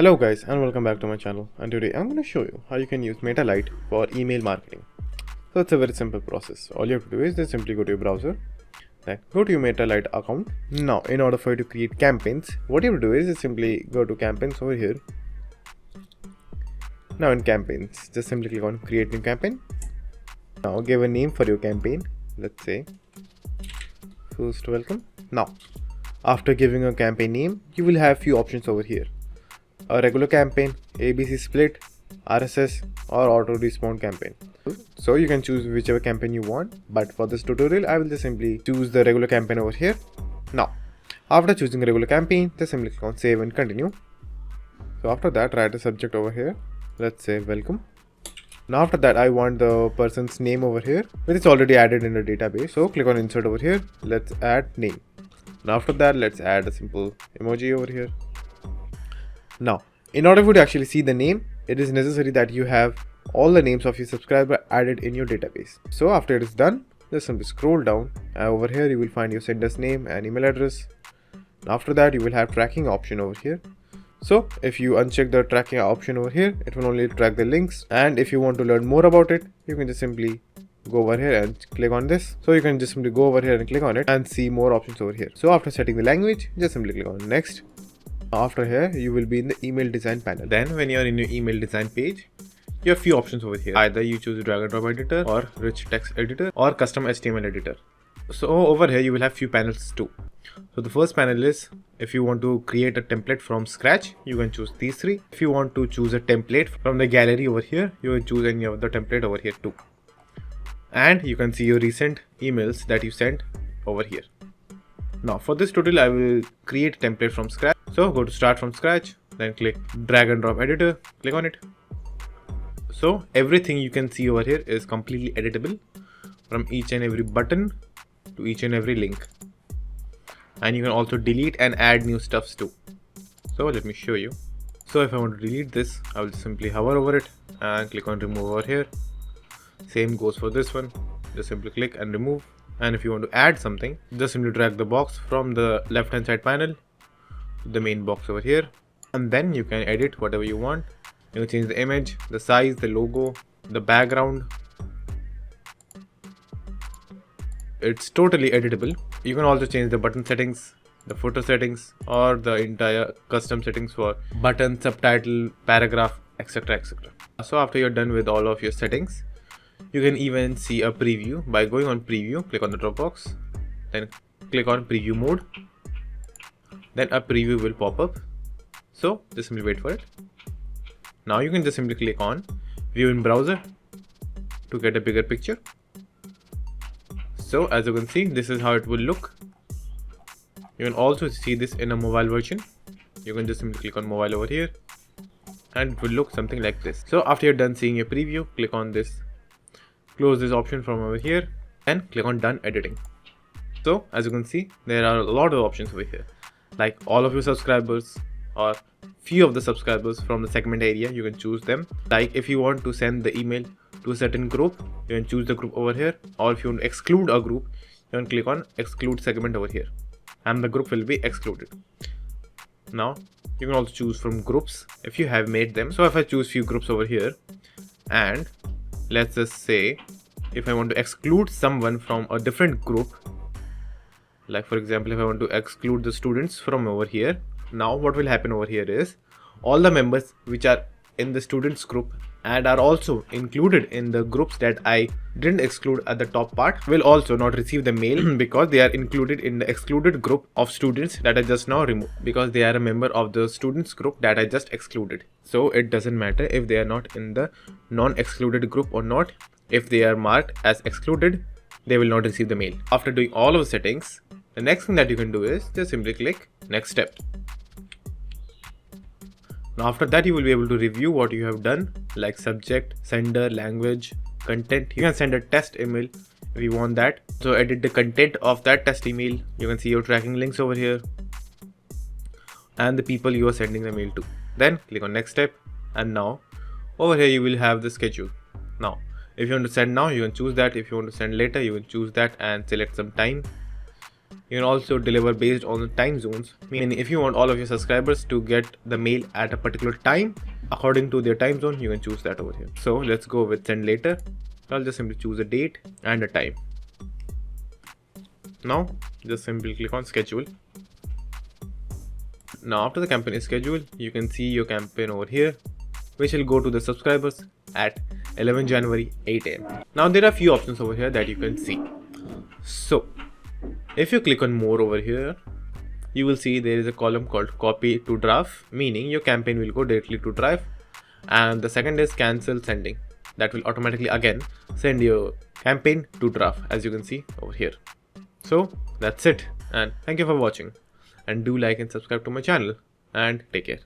Hello guys and welcome back to my channel, and today I'm going to show you how you can use Mailerlite for email marketing. So it's a very simple process. All you have to do is just simply go to your browser, then go to your Mailerlite account. Now in order for you to create campaigns, what you have to do is just simply go to campaigns over here. Now in campaigns, just simply click on create new campaign. Now give a name for your campaign, let's say first welcome. Now after giving a campaign name, you will have few options over here: a regular campaign, ABC split, RSS, or auto respawn campaign. So you can choose whichever campaign you want, but for this tutorial I will just simply choose the regular campaign over here. Now after choosing a regular campaign, just simply click on save and continue. So after that, write a subject over here, let's say welcome. Now after that, I want the person's name over here, which is already added in the database. So click on insert over here, let's add name. Now after that, let's add a simple emoji over here. Now, in order for you to actually see the name, it is necessary that you have all the names of your subscriber added in your database. So after it is done, just simply scroll down, and over here you will find your sender's name and email address. After that, you will have tracking option over here. So if you uncheck the tracking option over here, it will only track the links. And if you want to learn more about it, you can just simply go over here and click on this. So you can just simply go over here and click on it and see more options over here. So after setting the language, just simply click on next. After here, you will be in the email design panel. Then when you are in your email design page, you have few options over here. Either you choose drag and drop editor, or rich text editor, or custom HTML editor. So over here you will have few panels too. So the first panel is if you want to create a template from scratch, you can choose these three. If you want to choose a template from the gallery over here, you can choose any of the template over here too. And you can see your recent emails that you sent over here. Now for this tutorial, I will create a template from scratch. So go to start from scratch, then click drag and drop editor, click on it. So everything you can see over here is completely editable, from each and every button to each and every link. And you can also delete and add new stuffs too. So let me show you. So if I want to delete this, I will simply hover over it and click on remove over here. Same goes for this one, just simply click and remove. And if you want to add something, just simply drag the box from the left hand side panel to the main box over here, and then you can edit whatever you want. You can change the image, the size, the logo, the background. It's totally editable. You can also change the button settings, the footer settings, or the entire custom settings for button, subtitle, paragraph, etc, etc. So after you're done with all of your settings, you can even see a preview by going on preview, click on the drop box, then click on preview mode. Then a preview will pop up. So just simply wait for it. Now you can just simply click on view in browser to get a bigger picture. So as you can see, this is how it will look. You can also see this in a mobile version. You can just simply click on mobile over here and it will look something like this. So after you're done seeing your preview, click on this, close this option from over here and click on done editing. So as you can see, there are a lot of options over here, like all of your subscribers or few of the subscribers from the segment area. You can choose them. Like if you want to send the email to a certain group, you can choose the group over here, or if you want to exclude a group, you can click on exclude segment over here and the group will be excluded. Now you can also choose from groups if you have made them. So if I choose few groups over here, and let's just say if I want to exclude someone from a different group, like for example, if I want to exclude the students from over here, now what will happen over here is all the members which are in the students group and are also included in the groups that I didn't exclude at the top part will also not receive the mail because they are included in the excluded group of students that I just now removed, because they are a member of the students group that I just excluded. So it doesn't matter if they are not in the non-excluded group or not. If they are marked as excluded, they will not receive the mail. After doing all of the settings, the next thing that you can do is just simply click next step. Now after that, you will be able to review what you have done, like subject, sender, language, content. You can send a test email if you want that. So edit the content of that test email. You can see your tracking links over here and the people you are sending the mail to. Then click on next step, and now over here you will have the schedule. Now if you want to send now, you can choose that. If you want to send later, you can choose that and select some time. You can also deliver based on the time zones, meaning if you want all of your subscribers to get the mail at a particular time according to their time zone, you can choose that over here. So let's go with send later. I'll just simply choose a date and a time. Now just simply click on schedule. Now after the campaign is scheduled, you can see your campaign over here, which will go to the subscribers at 11 January 8 AM. Now there are few options over here that you can see. So if you click on more over here, you will see there is a column called copy to draft, meaning your campaign will go directly to drive. And the second is cancel sending. That will automatically again send your campaign to draft, as you can see over here. So that's it, and thank you for watching, and do like and subscribe to my channel, and take care.